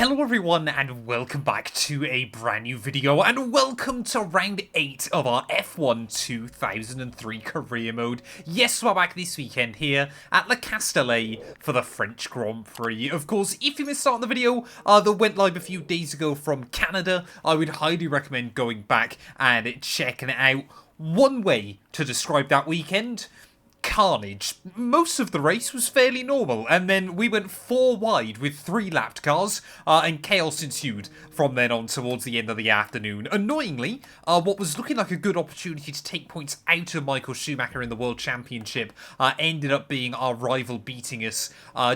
Hello everyone and welcome back to a brand new video and welcome to round 8 of our F1 2003 career mode. Yes, we're back this weekend here at the Castellet for the French Grand Prix. Of course, if you missed out on the video that went live a few days ago from Canada, I would highly recommend going back and checking it out. One way to describe that weekend: carnage. Most of the race was fairly normal, and then we went 4 wide with 3 lapped cars, and chaos ensued from then on towards the end of the afternoon. Annoyingly, what was looking like a good opportunity to take points out of Michael Schumacher in the World Championship ended up being our rival beating us,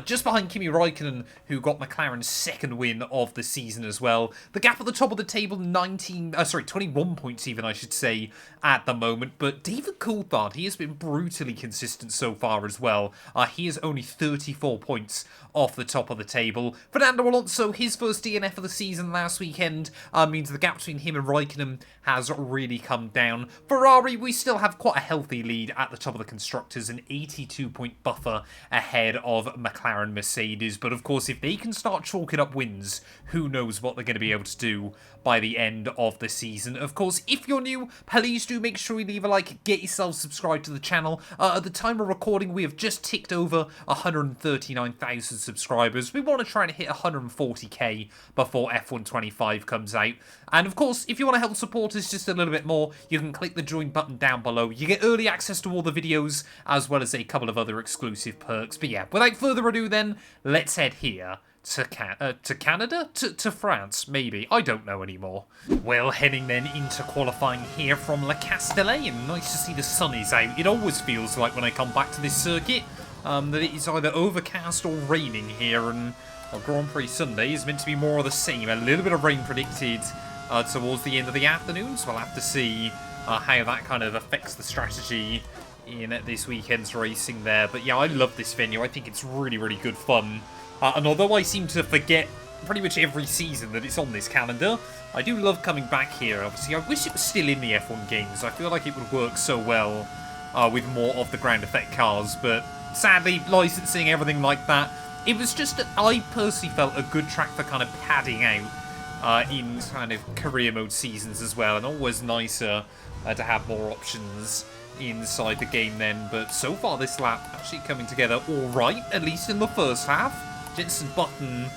just behind Kimi Räikkönen, who got McLaren's second win of the season as well. The gap at the top of the table, 21 points even, I should say, at the moment, but David Coulthard, he has been brutally consistent so far as well. He is only 34 points off the top of the table. Fernando Alonso, his first DNF of the season last weekend, means the gap between him and Räikkönen has really come down. Ferrari, we still have quite a healthy lead at the top of the constructors, an 82-point buffer ahead of McLaren Mercedes. But of course, if they can start chalking up wins, who knows what they're going to be able to do by the end of the season. Of course, if you're new, please do make sure you leave a like, get yourself subscribed to the channel. At the time of recording, we have just ticked over 139,000 subscribers. We want to try and hit 140k before F1 25 comes out. And of course, if you want to help support us just a little bit more, you can click the join button down below. You get early access to all the videos, as well as a couple of other exclusive perks. But yeah, without further ado then, let's head here to Canada? To France, maybe. I don't know anymore. Well, heading then into qualifying here from Le Castellet, and nice to see the sun is out. It always feels like when I come back to this circuit that it is either overcast or raining here, and our Grand Prix Sunday is meant to be more of the same. A little bit of rain predicted towards the end of the afternoon, so we'll have to see how that kind of affects the strategy in this weekend's racing there. But yeah, I love this venue. I think it's really, really good fun. And although I seem to forget pretty much every season that it's on this calendar, I do love coming back here. Obviously, I wish it was still in the F1 games. I feel like it would work so well with more of the ground effect cars. But sadly, licensing, everything like that, it was just, I personally felt a good track for kind of padding out in kind of career mode seasons as well. And always nicer to have more options inside the game then. But so far this lap actually coming together all right, at least in the first half. Jenson Button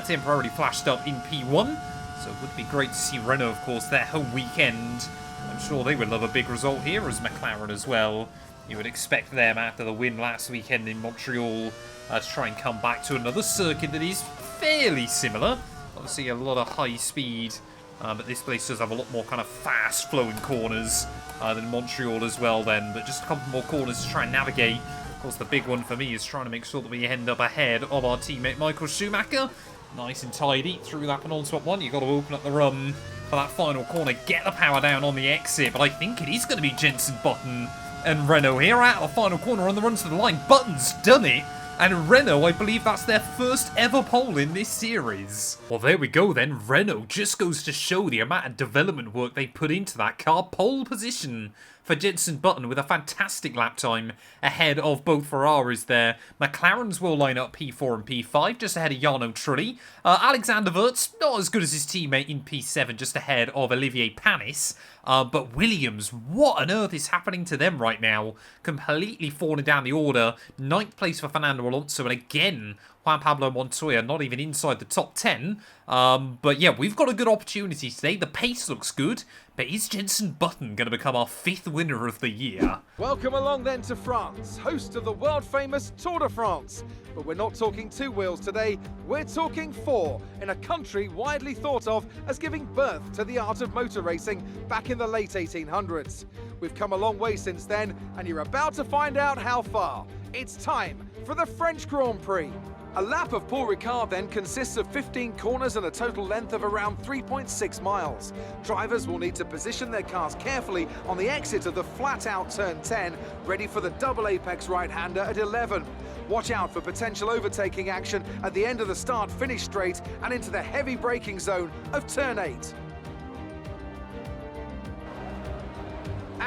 temporarily flashed up in P1, so it would be great to see Renault, of course, their home weekend. I'm sure they would love a big result here, as McLaren as well. You would expect them, after the win last weekend in Montreal, to try and come back to another circuit that is fairly similar. Obviously a lot of high speed, but this place does have a lot more kind of fast-flowing corners than Montreal as well then, but just a couple more corners to try and navigate. Of course, the big one for me is trying to make sure that we end up ahead of our teammate Michael Schumacher. Nice and tidy through that penultimate one. You've got to open up the run for that final corner, get the power down on the exit, but I think it is going to be Jenson Button and Renault here out of the final corner on the run to the line. Button's done it, and Renault, I believe that's their first ever pole in this series. Well, there we go then. Renault just goes to show the amount of development work they put into that car. Pole position for Jenson Button with a fantastic lap time ahead of both Ferraris there. McLarens will line up P4 and P5 just ahead of Jarno Trulli. Alexander Wurz, not as good as his teammate in P7, just ahead of Olivier Panis. But Williams, what on earth is happening to them right now? Completely falling down the order. 9th place for Fernando Alonso, and again, Juan Pablo Montoya not even inside the top 10. But yeah, we've got a good opportunity today. The pace looks good, but is Jenson Button going to become our 5th winner of the year? Welcome along then to France, host of the world-famous Tour de France. But we're not talking 2 wheels today, we're talking 4, in a country widely thought of as giving birth to the art of motor racing back in the late 1800s. We've come a long way since then, and you're about to find out how far. It's time for the French Grand Prix. A lap of Paul Ricard then consists of 15 corners and a total length of around 3.6 miles. Drivers will need to position their cars carefully on the exit of the flat-out turn 10, ready for the double apex right-hander at 11. Watch out for potential overtaking action at the end of the start-finish straight and into the heavy braking zone of turn 8.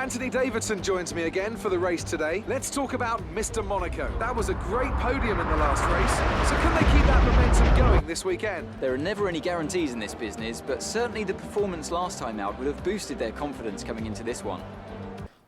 Anthony Davidson joins me again for the race today. Let's talk about Mr. Monaco. That was a great podium in the last race, so can they keep that momentum going this weekend? There are never any guarantees in this business, but certainly the performance last time out would have boosted their confidence coming into this one.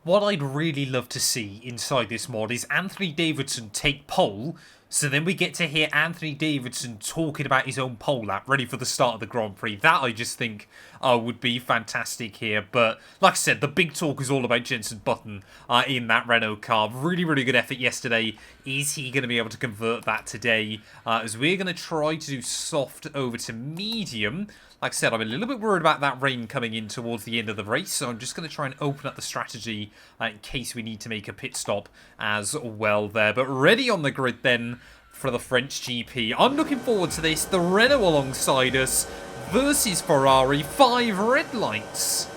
What I'd really love to see inside this mod is Anthony Davidson take pole, so then we get to hear Anthony Davidson talking about his own pole lap, ready for the start of the Grand Prix. That, I just think, would be fantastic here. But, like I said, the big talk is all about Jenson Button in that Renault car. Really, really good effort yesterday. Is he going to be able to convert that today? As we're going to try to do soft over to medium. Like I said, I'm a little bit worried about that rain coming in towards the end of the race, so I'm just going to try and open up the strategy in case we need to make a pit stop as well there. But ready on the grid then for the French GP. I'm looking forward to this. The Renault alongside us versus Ferrari. 5 red lights.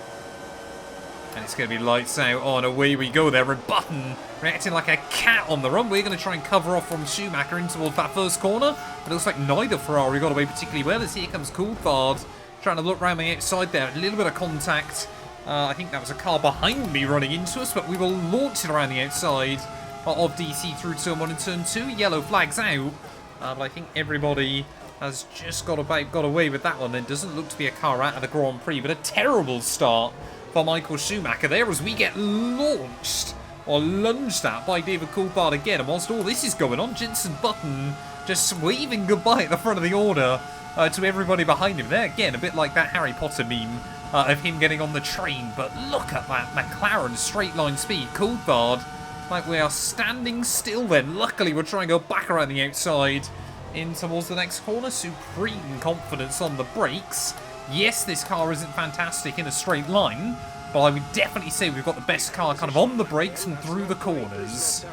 And it's going to be lights out on. Away we go there. And Button reacting like a cat on the run. We're going to try and cover off from Schumacher in towards that first corner. But it looks like neither Ferrari got away particularly well, as here comes Coulthard trying to look around the outside there. A little bit of contact. I think that was a car behind me running into us, but we will launch it around the outside of DC through turn 1 and turn 2. Yellow flags out. But I think everybody has just got away with that one. There doesn't look to be a car out of the Grand Prix, but a terrible start for Michael Schumacher there as we get launched or lunged at by David Coulthard again. And whilst all this is going on, Jenson Button just waving goodbye at the front of the order to everybody behind him there. Again, a bit like that Harry Potter meme of him getting on the train. But look at that McLaren straight line speed. Coulthard, like we are standing still then. Luckily, we're trying to go back around the outside in towards the next corner. Supreme confidence on the brakes. Yes, this car isn't fantastic in a straight line, but I would definitely say we've got the best car kind of on the brakes and through the corners.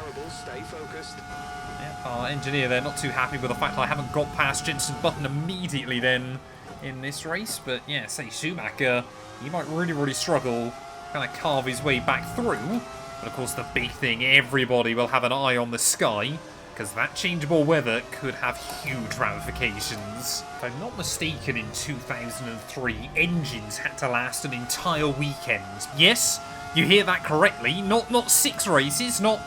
Yeah, our engineer there not too happy with the fact I haven't got past Jenson Button immediately then in this race. But yeah, say Schumacher, he might really, really struggle kind of carve his way back through. But of course the big thing, everybody will have an eye on the sky, because that changeable weather could have huge ramifications. If I'm not mistaken, in 2003, engines had to last an entire weekend. Yes, you hear that correctly. Not 6 races, not,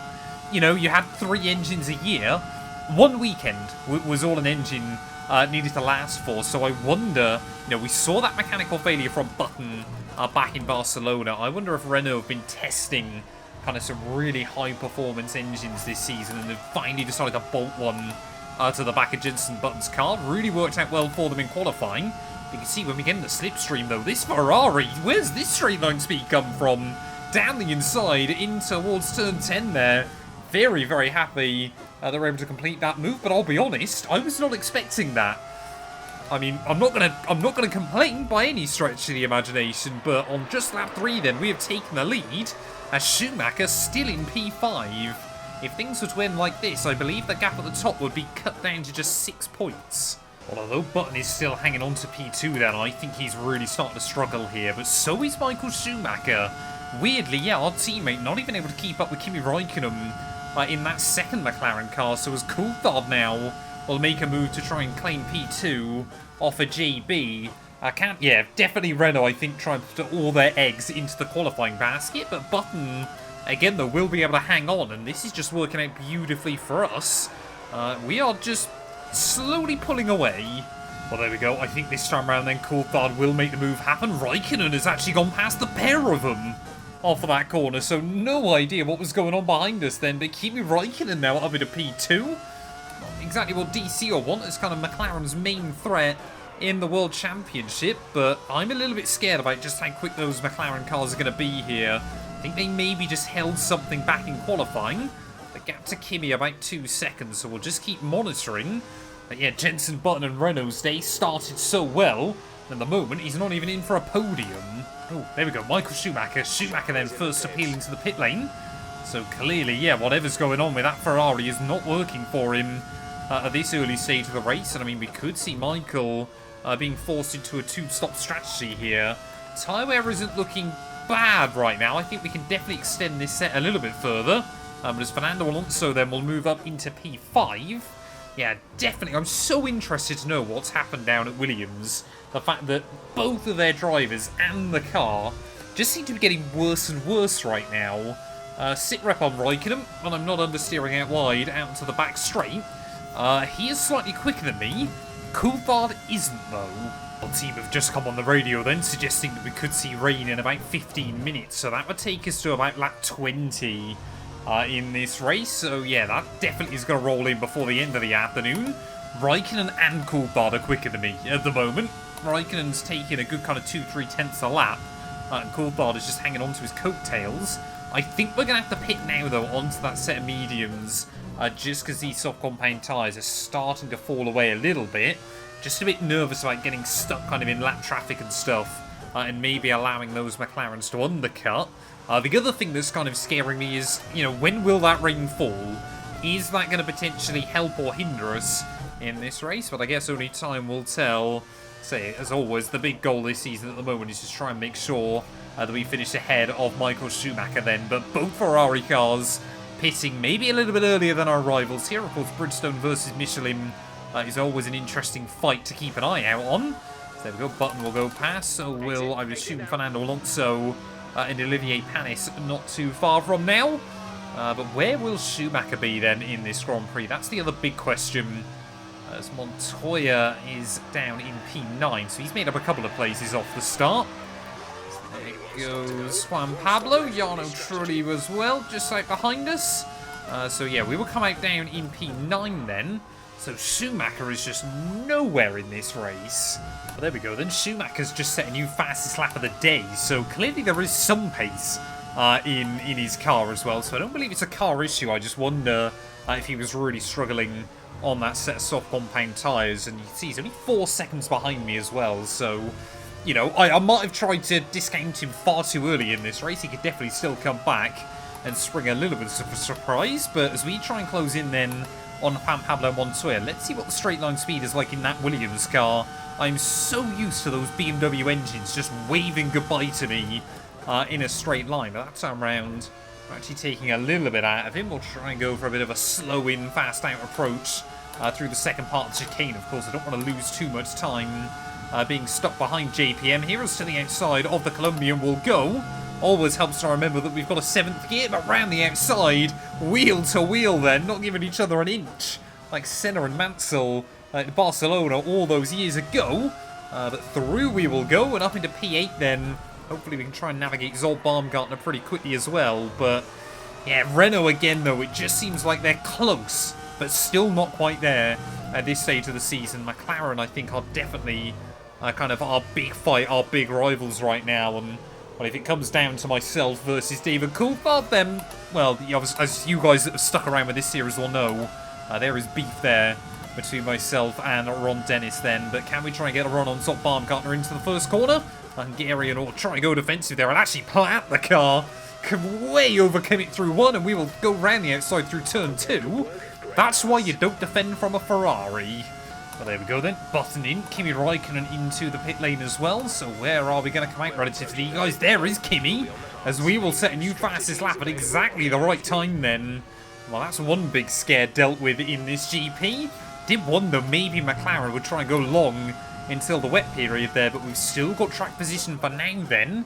you know, you had 3 engines a year. 1 weekend was all an engine needed to last for. So I wonder, you know, we saw that mechanical failure from Button back in Barcelona. I wonder if Renault have been testing kind of some really high-performance engines this season, and they've finally decided to bolt one to the back of Jenson Button's car. Really worked out well for them in qualifying. You can see when we get in the slipstream, though, this Ferrari, where's this straight line speed come from? Down the inside, in towards turn 10 there. Very, very happy they're able to complete that move, but I'll be honest, I was not expecting that. I mean, I'm not gonna complain by any stretch of the imagination, but on just lap 3 then, we have taken the lead, as Schumacher still in P5. If things were to end like this, I believe the gap at the top would be cut down to just 6 points. Well, although Button is still hanging on to P2 then, I think he's really starting to struggle here, but so is Michael Schumacher. Weirdly, yeah, our teammate not even able to keep up with Kimi Räikkönen in that second McLaren car, so as Coulthard now will make a move to try and claim P2 off a JB. Yeah, definitely Renault, I think, trying to put all their eggs into the qualifying basket, but Button, again, though, will be able to hang on, and this is just working out beautifully for us. We are just slowly pulling away. Well, there we go. I think this time around then Coulthard will make the move happen. Räikkönen has actually gone past the pair of them off of that corner, so no idea what was going on behind us then, but Kimi Räikkönen now up into P2. Not exactly what DC will want as kind of McLaren's main threat in the World Championship, but I'm a little bit scared about just how quick those McLaren cars are going to be here. I think they maybe just held something back in qualifying. The gap to Kimi about 2 seconds, so we'll just keep monitoring. But yeah, Jenson Button and Renault's day started so well. At the moment, he's not even in for a podium. Oh, there we go, Michael Schumacher. Schumacher then first appealing to the pit lane. So clearly, yeah, whatever's going on with that Ferrari is not working for him at this early stage of the race. And I mean, we could see Michael being forced into a 2-stop strategy here. Tyre wear isn't looking bad right now. I think we can definitely extend this set a little bit further. But as Fernando Alonso then will move up into P5. Yeah, definitely. I'm so interested to know what's happened down at Williams. The fact that both of their drivers and the car just seem to be getting worse and worse right now. Sit rep on Raikkonen, and I'm not understeering out wide, out into the back straight. He is slightly quicker than me. Coulthard isn't, though. Our team have just come on the radio then, suggesting that we could see rain in about 15 minutes, so that would take us to about lap 20 in this race. So yeah, that definitely is going to roll in before the end of the afternoon. Raikkonen and Coulthard are quicker than me at the moment. Raikkonen's taking a good kind of 2-3 tenths a lap, and Coulthard is just hanging on to his coattails. I think we're going to have to pit now, though, onto that set of mediums, just because these soft compound tyres are starting to fall away a little bit. Just a bit nervous about getting stuck kind of in lap traffic and stuff, and maybe allowing those McLarens to undercut. The other thing that's kind of scaring me is, you know, when will that rain fall? Is that going to potentially help or hinder us in this race? But I guess only time will tell. Say, as always, the big goal this season at the moment is just try and make sure that we finish ahead of Michael Schumacher then. But both Ferrari cars pitting maybe a little bit earlier than our rivals here. Of course, Bridgestone versus Michelin is always an interesting fight to keep an eye out on. So there we go, Button will go past. So will, I would assume, Fernando Alonso and Olivier Panis not too far from now. But where will Schumacher be then in this Grand Prix? That's the other big question. As Montoya is down in P9, so he's made up a couple of places off the start. So there goes Juan Pablo, Jarno Trulli as well, just right behind us. So yeah, we will come out down in P9 then. So Schumacher is just nowhere in this race. But there we go then, Schumacher's just set a new fastest lap of the day, so clearly there is some pace in his car as well. So I don't believe it's a car issue, I just wonder if he was really struggling on that set of soft compound tyres, and you can see he's only 4 seconds behind me as well, so, you know, I might have tried to discount him far too early in this race. He could definitely still come back and spring a little bit of a surprise, but as we try and close in then on Juan Pablo Montoya, let's see what the straight line speed is like in that Williams car. I'm so used to those BMW engines just waving goodbye to me in a straight line, but that time round, we're actually taking a little bit out of him. We'll try and go for a bit of a slow in, fast out approach through the second part of the chicane. Of course, I don't want to lose too much time being stuck behind JPM here. As to the outside of the Colombian will go. Always helps to remember that we've got a 7th gear, but round the outside, wheel to wheel then, not giving each other an inch, like Senna and Mansell at Barcelona all those years ago. But through we will go, and up into P8 then. Hopefully we can try and navigate Zolt Baumgartner pretty quickly as well. But yeah, Renault again though, it just seems like they're close, but still not quite there at this stage of the season. McLaren, I think, are definitely kind of our big fight, our big rivals right now. And well, if it comes down to myself versus David Coulthard, then, well, as you guys that have stuck around with this series will know, there is beef there between myself and Ron Dennis then. But can we try and get a run on Zolt Baumgartner into the first corner? Hungarian will try and go defensive there and actually plant the car. Can way overcommit through one, and we will go round the outside through turn 2. That's why you don't defend from a Ferrari. Well, there we go then. Button in. Kimi Raikkonen into the pit lane as well. So where are we going to come out relative to these guys? There is Kimi, as we will set a new fastest lap at exactly the right time then. Well, that's one big scare dealt with in this GP. Did wonder maybe McLaren would try and go long until the wet period there, but we've still got track position for now then.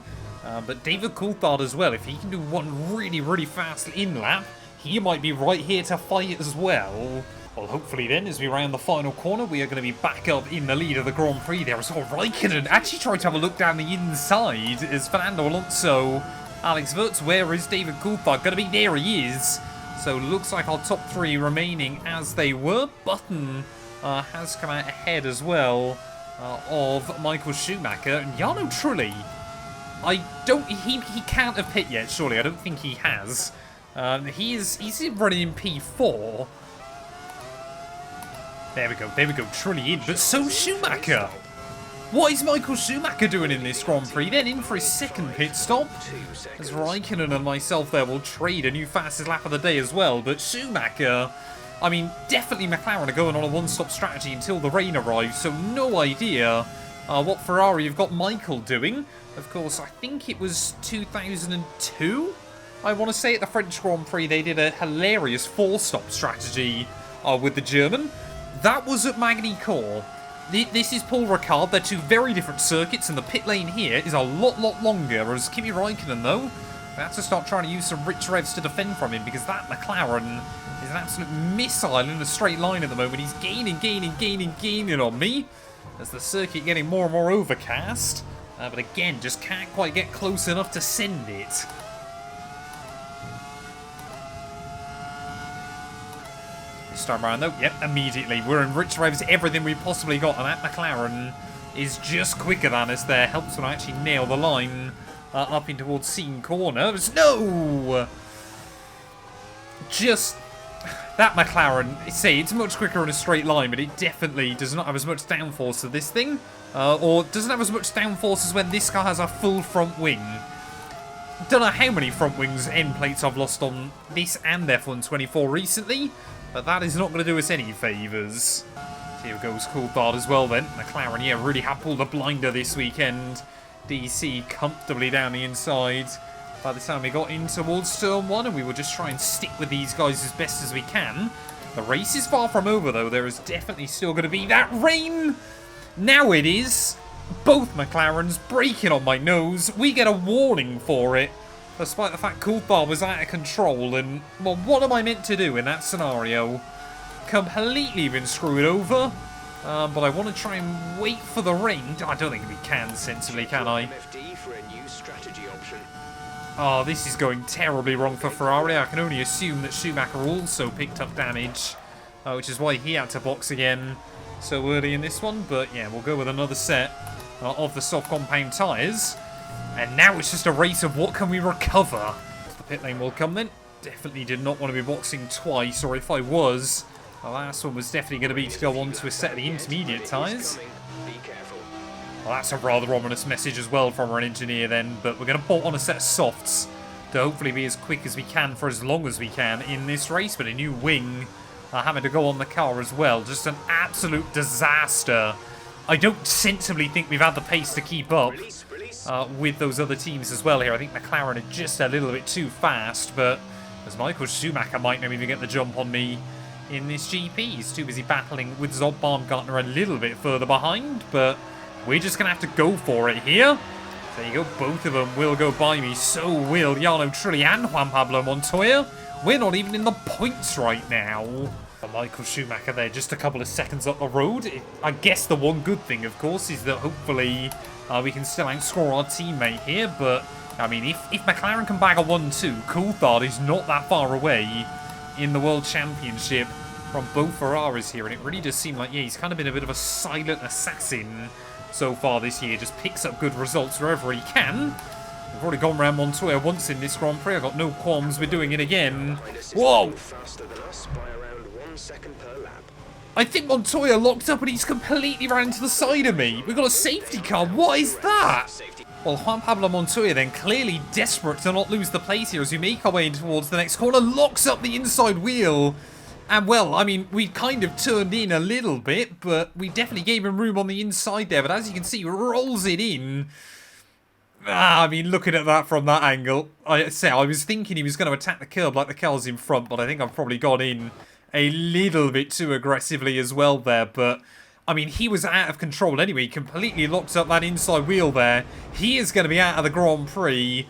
But David Coulthard as well, if he can do one really, really fast in-lap, he might be right here to fight as well. Well, hopefully then, as we round the final corner, we are going to be back up in the lead of the Grand Prix there. As well, Raikkonen actually tried to have a look down the inside as Fernando Alonso, Alex Wurz, where is David Coulthard going to be? There he is. So looks like our top 3 remaining as they were. Button has come out ahead as well of Michael Schumacher. And Jarno Trulli, he can't have pit yet, surely. I don't think he has. He's running in P4. There we go, Trulli in, but so Schumacher. What is Michael Schumacher doing in this Grand Prix? Then in for his second pit stop. As Raikkonen and myself there will trade a new fastest lap of the day as well. But Schumacher, I mean, definitely McLaren are going on a one-stop strategy until the rain arrives. So no idea what Ferrari have got Michael doing. Of course, I think it was 2002. I want to say at the French Grand Prix they did a hilarious 4-stop strategy with the German. That was at Magny-Cours. This is Paul Ricard. They're two very different circuits, and the pit lane here is a lot longer. As Kimi Raikkonen, though, we have to start trying to use some rich revs to defend from him, because that McLaren is an absolute missile in a straight line at the moment. He's gaining on me as the circuit getting more and more overcast. But again, just can't quite get close enough to send it. This time around, though, yep, immediately. We're in rich revs, everything we've possibly got, and that McLaren is just quicker than us there. Helps when I actually nail the line up in towards Scene Corner. No! Just... that McLaren, say, it's much quicker in a straight line, but it definitely does not have as much downforce as this thing. Or doesn't have as much downforce as when this car has a full front wing. Don't know how many front wings end plates I've lost on this and F1 24 recently, but that is not going to do us any favours. Here goes Coulthard as well then. McLaren, yeah, really have pulled a blinder this weekend. DC comfortably down the inside. By the time we got in towards turn 1, and we will just try and stick with these guys as best as we can. The race is far from over, though. There is definitely still going to be that rain. Now it is. Both McLarens braking on my nose. We get a warning for it, despite the fact Coulthard was out of control. And, well, what am I meant to do in that scenario? Completely been screwed over. But I want to try and wait for the rain. I don't think we can sensibly, can I? Oh, this is going terribly wrong for Ferrari. I can only assume that Schumacher also picked up damage, which is why he had to box again so early in this one. But yeah, we'll go with another set of the soft compound tyres. And now it's just a race of what can we recover. The pit lane will come then. Definitely did not want to be boxing twice, or if I was, the last one was definitely going to be to go on to a set of the intermediate tyres. Well, that's a rather ominous message as well from our engineer then, but we're going to bolt on a set of softs to hopefully be as quick as we can for as long as we can in this race. But a new wing having to go on the car as well. Just an absolute disaster. I don't sensibly think we've had the pace to keep up with those other teams as well here. I think McLaren are just a little bit too fast, but as Michael Schumacher might not even get the jump on me in this GP. He's too busy battling with Zob Baumgartner a little bit further behind, but we're just going to have to go for it here. There you go, both of them will go by me. So will Jarno Trulli and Juan Pablo Montoya. We're not even in the points right now. For Michael Schumacher there, just a couple of seconds up the road. I guess the one good thing, of course, is that hopefully we can still outscore our teammate here. But, I mean, if McLaren can bag a 1-2, Coulthard is not that far away in the World Championship from both Ferraris here. And it really does seem like, yeah, he's kind of been a bit of a silent assassin so far this year. Just picks up good results wherever he can. We've already gone around Montoya once in this Grand Prix. I've got no qualms with doing it again. Whoa! I think Montoya locked up and he's completely ran to the side of me. We've got a safety car. What is that? Well, Juan Pablo Montoya then, clearly desperate to not lose the place here as we make our way in towards the next corner, locks up the inside wheel. And, well, I mean, we kind of turned in a little bit, but we definitely gave him room on the inside there. But as you can see, rolls it in. I mean, looking at that from that angle, I was thinking he was going to attack the curb like the car's in front, but I think I've probably gone in a little bit too aggressively as well there. But, I mean, he was out of control anyway. He completely locked up that inside wheel there. He is going to be out of the Grand Prix.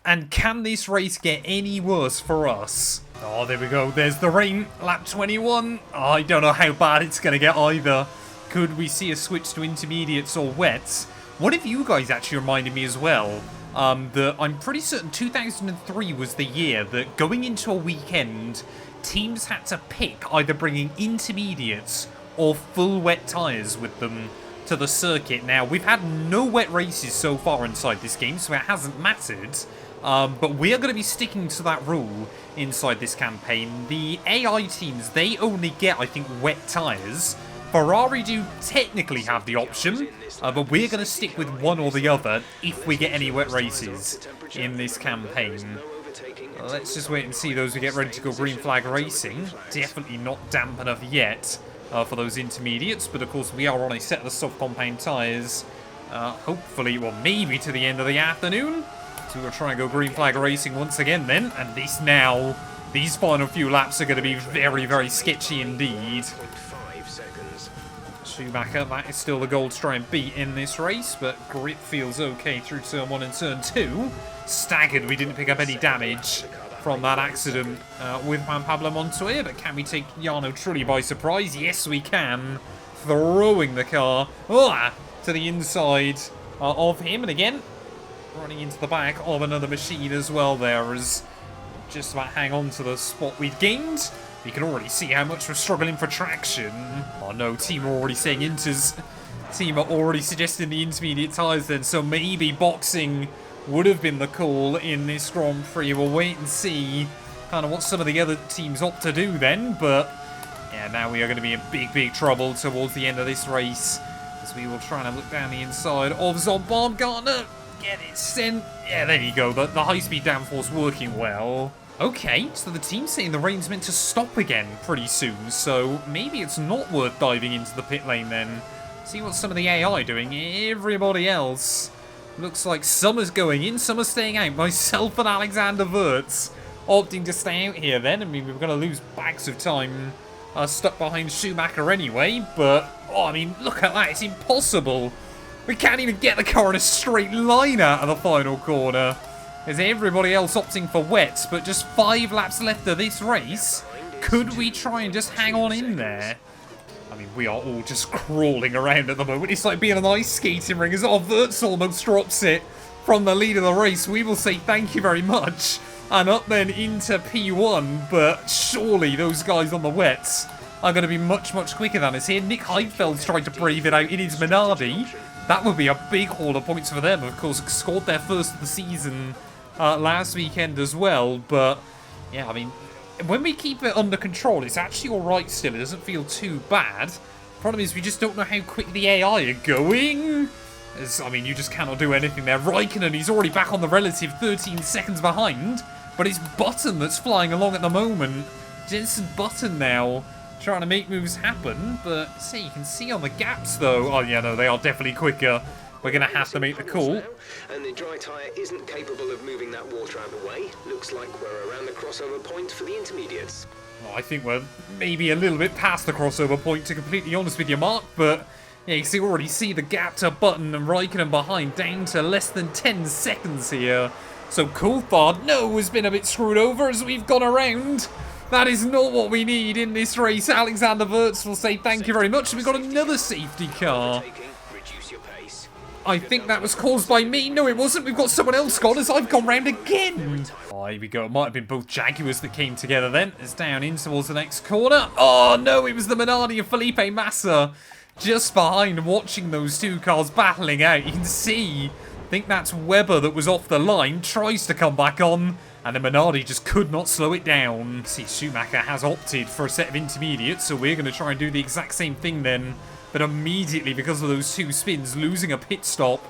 And can this race get any worse for us? Oh, there we go. There's the rain. Lap 21. Oh, I don't know how bad it's going to get either. Could we see a switch to intermediates or wets? What if you guys actually reminded me as well that I'm pretty certain 2003 was the year that going into a weekend, teams had to pick either bringing intermediates or full wet tyres with them to the circuit. Now, we've had no wet races so far inside this game, so it hasn't mattered. But we are going to be sticking to that rule inside this campaign. The AI teams, they only get, I think, wet tyres. Ferrari do technically have the option, but we're going to stick with one or the other if we get any wet races in this campaign. Let's just wait and see those we get ready to go green flag racing. Definitely not damp enough yet for those intermediates, but of course we are on a set of the soft compound tyres. Hopefully, well, maybe to the end of the afternoon. So we'll try and go green flag racing once again then. And this now, these final few laps are going to be very, very sketchy indeed. Schumacher, that is still the goal to try and beat in this race, but grip feels okay through turn 1 and turn 2. Staggered, we didn't pick up any damage from that accident with Juan Pablo Montoya, but can we take Jarno Trulli by surprise? Yes, we can. Throwing the car to the inside of him, and again, running into the back of another machine as well there, as just about hang on to the spot we'd gained. You can already see how much we're struggling for traction. Oh no, team are already saying Inters. Team are already suggesting the intermediate tyres then, so maybe boxing would have been the call in this Grand Prix. We'll wait and see kind of what some of the other teams opt to do then, but yeah, now we are going to be in big trouble towards the end of this race, as we will try and look down the inside of Baumgartner. Get it sent. Yeah, there you go. The high-speed downforce working well. Okay, so the team's saying the rain's meant to stop again pretty soon, so maybe it's not worth diving into the pit lane then. See what some of the AI are doing. Everybody else looks like some is going in, some are staying out. Myself and Alexander Wirtz opting to stay out here then. I mean, we're going to lose bags of time stuck behind Schumacher anyway, but, oh, I mean, look at that. It's impossible. We can't even get the car in a straight line out of the final corner. There's everybody else opting for wets, but just 5 laps left of this race. Could we try and just hang on in there? I mean, we are all just crawling around at the moment. It's like being an ice skating ring as Wirtz almost drops it from the lead of the race. We will say thank you very much. And up then into P1, but surely those guys on the wets are going to be much quicker than us here. Nick Heidfeld's trying to brave it out in his Minardi. That would be a big haul of points for them. Of course, scored their first of the season last weekend as well. But, yeah, I mean, when we keep it under control, it's actually alright still. It doesn't feel too bad. Problem is, we just don't know how quick the AI are going. I mean, you just cannot do anything there. Raikkonen, he's already back on the relative 13 seconds behind. But it's Button that's flying along at the moment. Jensen Button now trying to make moves happen. But, see, you can see on the gaps, though. Oh, yeah, no, they are definitely quicker. We're going to have to make the call. And the dry tyre isn't capable of moving that water out of the way. Looks like we're around the crossover point for the intermediates. Well, I think we're maybe a little bit past the crossover point, to be completely honest with you, Mark. But, yeah, you can already see the gap to Button and Raikkonen behind, down to less than 10 seconds here. So Coulthard, no, has been a bit screwed over as we've gone around. That is not what we need in this race. Alexander Wirtz will say thank you very much. We've got another safety car. I think that was caused by me. No, it wasn't. We've got someone else gone as I've gone round again. Oh, here we go. It might have been both Jaguars that came together then. It's down in towards the next corner. Oh, no, it was the Minardi of Felipe Massa just behind, watching those two cars battling out. You can see, I think that's Webber that was off the line, tries to come back on, and the Minardi just could not slow it down. See, Schumacher has opted for a set of intermediates, so we're going to try and do the exact same thing then. But immediately, because of those 2 spins, losing a pit stop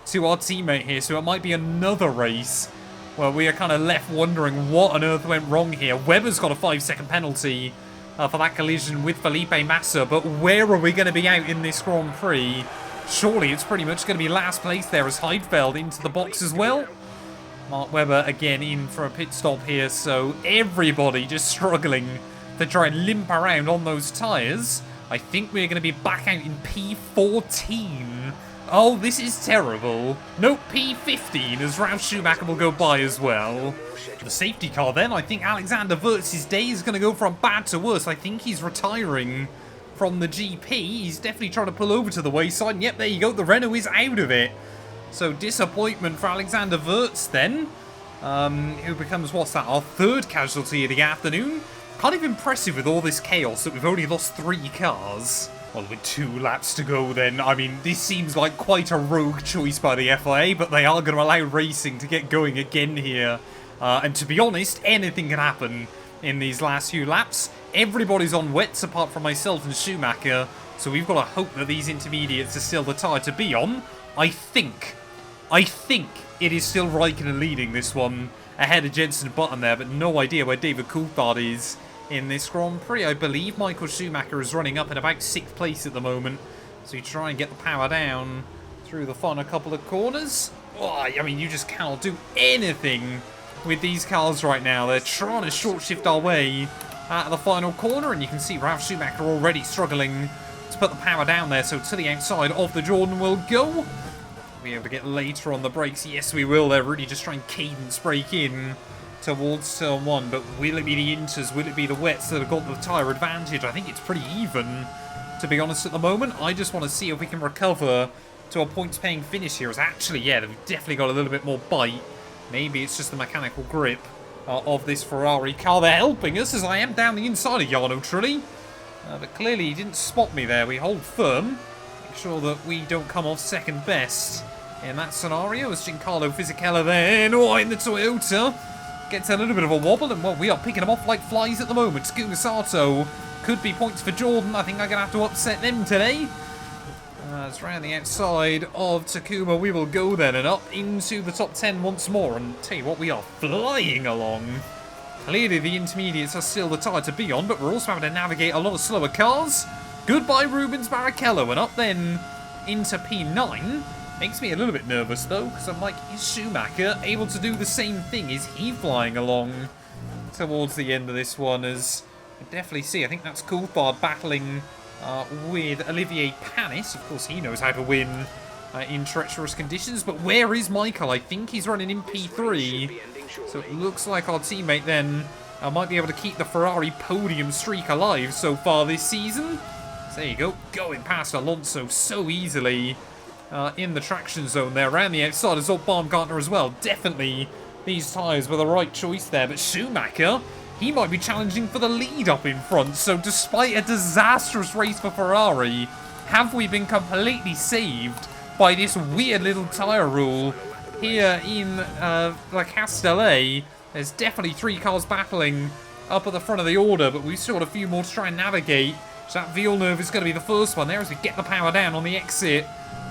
to our teammate here. So it might be another race where we are kind of left wondering what on earth went wrong here. Webber's got a 5-second penalty for that collision with Felipe Massa. But where are we going to be out in this Grand Prix? Surely it's pretty much going to be last place there as Heidfeld into the box as well. Mark Webber again in for a pit stop here. So everybody just struggling to try and limp around on those tyres. I think we're going to be back out in P14. Oh, this is terrible. Nope, P15 as Ralf Schumacher will go by as well. The safety car then, I think Alexander Wirtz's day is going to go from bad to worse. I think he's retiring from the GP. He's definitely trying to pull over to the wayside. And yep, there you go. The Renault is out of it. So disappointment for Alexander Wirtz then. Who becomes, what's that, our 3rd casualty of the afternoon. Kind of impressive with all this chaos that we've only lost 3 cars. Well, with 2 laps to go then, I mean, this seems like quite a rogue choice by the FIA, but they are going to allow racing to get going again here. And to be honest, anything can happen in these last few laps. Everybody's on wets apart from myself and Schumacher, so we've got to hope that these intermediates are still the tyre to be on. I think it is still Raikkonen leading this one ahead of Jensen Button there, but no idea where David Coulthard is in this Grand Prix. I believe Michael Schumacher is running up in about 6th place at the moment, so you try and get the power down through the final couple of corners. Oh, I mean, you just cannot do anything with these cars right now. They're trying to short shift our way out of the final corner, and you can see Ralf Schumacher already struggling to put the power down there. So to the outside of the Jordan will go. Be able to get later on the brakes. Yes, we will. They're really just trying cadence brake in towards turn 1. But will it be the Inters? Will it be the wets that have got the tyre advantage? I think it's pretty even, to be honest, at the moment. I just want to see if we can recover to a points-paying finish here. As actually, yeah, they've definitely got a little bit more bite. Maybe it's just the mechanical grip of this Ferrari car. They're helping us as I am down the inside of Jarno Trulli. But clearly he didn't spot me there. We hold firm. Make sure that we don't come off second best in that scenario. As Giancarlo Fisichella then, in the Toyota, gets a little bit of a wobble. And, well, we are picking them off like flies at the moment. Takuma Sato could be points for Jordan. I think I'm going to have to upset them today. It's round the outside of Takuma. We will go then and up into the top 10 once more. And tell you what, we are flying along. Clearly the intermediates are still the tire to be on, but we're also having to navigate a lot of slower cars. Goodbye Rubens Barrichello, and up then into P9. Makes me a little bit nervous though, because I'm like, is Schumacher able to do the same thing? Is he flying along towards the end of this one? As you definitely see, I think that's Coulthard battling with Olivier Panis. Of course, he knows how to win in treacherous conditions. But where is Michael? I think he's running in P3. So it looks like our teammate then might be able to keep the Ferrari podium streak alive so far this season. So there you go. Going past Alonso so easily in the traction zone there. Around the outside is Baumgartner as well. Definitely these tyres were the right choice there. But Schumacher, he might be challenging for the lead up in front. So despite a disastrous race for Ferrari, have we been completely saved by this weird little tyre rule here in La Castellet? There's definitely 3 cars battling up at the front of the order, but we've still got a few more to try and navigate. So that Villeneuve is going to be the first one there as we get the power down on the exit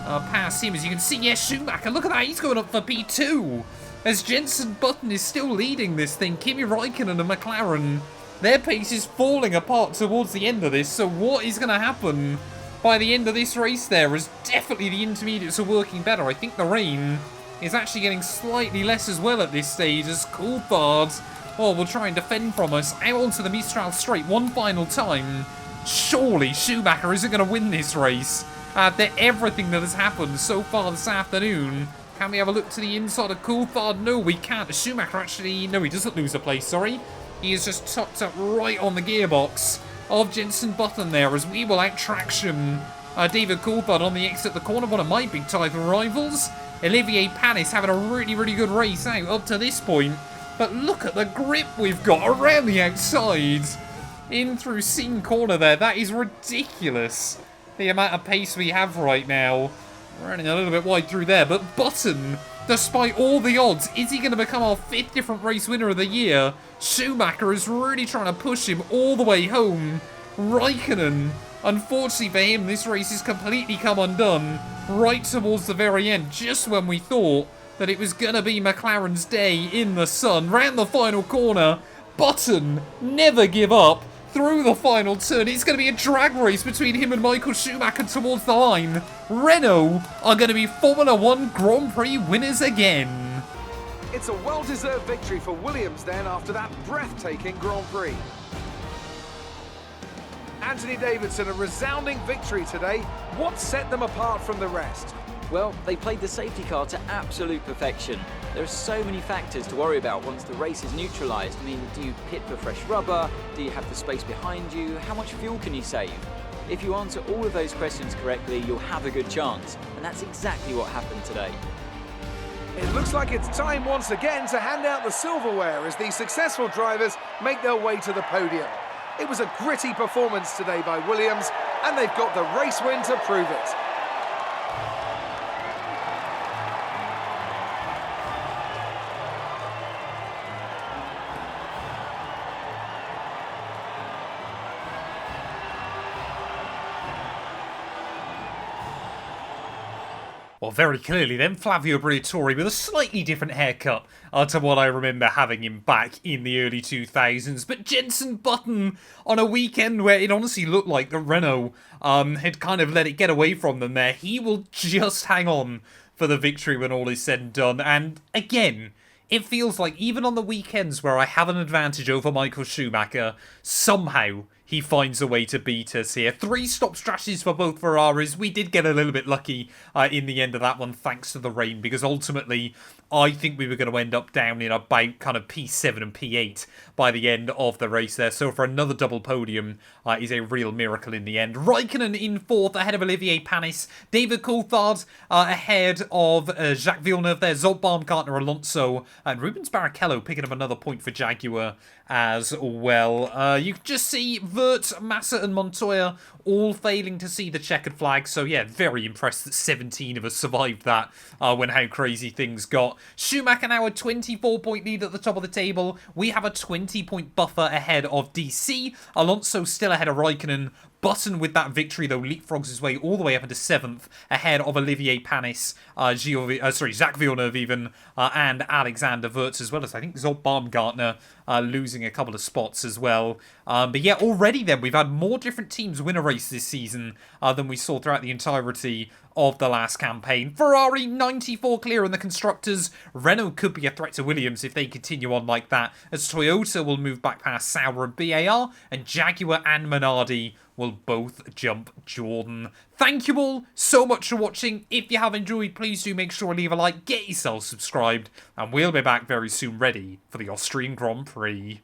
past him. As you can see, yes, Schumacher, look at that, he's going up for P2. As Jenson Button is still leading this thing. Kimi Räikkönen and McLaren, their pace is falling apart towards the end of this. So what is going to happen by the end of this race there? As definitely the intermediates are working better. I think the rain is actually getting slightly less as well at this stage, as Coulthard, will try and defend from us. Out onto the Mistral straight one final time. Surely Schumacher isn't going to win this race after everything that has happened so far this afternoon. Can we have a look to the inside of Coulthard? No, we can't. Schumacher actually, no, he doesn't lose a place, sorry. He is just tucked up right on the gearbox of Jenson Button there, as we will out-traction David Coulthard on the exit of the corner. One of my big title rivals. Olivier Panis having a really, really good race out up to this point. But look at the grip we've got around the outside. In through Seam Corner there. That is ridiculous, the amount of pace we have right now. Running a little bit wide through there. But Button, despite all the odds, is he going to become our 5th different race winner of the year? Schumacher is really trying to push him all the way home. Räikkönen, unfortunately for him, this race has completely come undone right towards the very end, just when we thought that it was going to be McLaren's day in the sun. Round the final corner, Button, never give up, through the final turn. It's going to be a drag race between him and Michael Schumacher towards the line. Renault are going to be Formula 1 Grand Prix winners again. It's a well-deserved victory for Williams then after that breathtaking Grand Prix. Anthony Davidson, a resounding victory today. What set them apart from the rest? Well, they played the safety car to absolute perfection. There are so many factors to worry about once the race is neutralised. I mean, do you pit for fresh rubber? Do you have the space behind you? How much fuel can you save? If you answer all of those questions correctly, you'll have a good chance. And that's exactly what happened today. It looks like it's time once again to hand out the silverware as these successful drivers make their way to the podium. It was a gritty performance today by Williams, and they've got the race win to prove it. Well, very clearly then, Flavio Briatore with a slightly different haircut to what I remember having him back in the early 2000s. But Jenson Button on a weekend where it honestly looked like the Renault had kind of let it get away from them there. He will just hang on for the victory when all is said and done. And again, it feels like even on the weekends where I have an advantage over Michael Schumacher, somehow he finds a way to beat us here. 3 stop strategies for both Ferraris. We did get a little bit lucky in the end of that one, thanks to the rain, because ultimately I think we were going to end up down in about kind of P7 and P8 by the end of the race there. So for another double podium is a real miracle in the end. Raikkonen in 4th ahead of Olivier Panis. David Coulthard ahead of Jacques Villeneuve there. Zolt Baumgartner, Alonso, and Rubens Barrichello picking up another point for Jaguar as well. You can just see Vert, Massa and Montoya all failing to see the checkered flag. So yeah, very impressed that 17 of us survived that when how crazy things got. Schumacher now a 24-point lead at the top of the table. We have a 20-point buffer ahead of DC. Alonso still ahead of Raikkonen. Button with that victory, though, leapfrogs his way all the way up into 7th, ahead of Olivier Panis, Jacques Villeneuve even, and Alexander Wurz, as well as, I think, Zolt Baumgartner losing a couple of spots as well. But yeah, already then, we've had more different teams win a race this season than we saw throughout the entirety of the last campaign. Ferrari 94 clear in the constructors. Renault could be a threat to Williams if they continue on like that, as Toyota will move back past Sauber and BAR, and Jaguar and Minardi will both jump Jordan. Thank you all so much for watching. If you have enjoyed, please do make sure to leave a like, get yourself subscribed, and we'll be back very soon ready for the Austrian Grand Prix.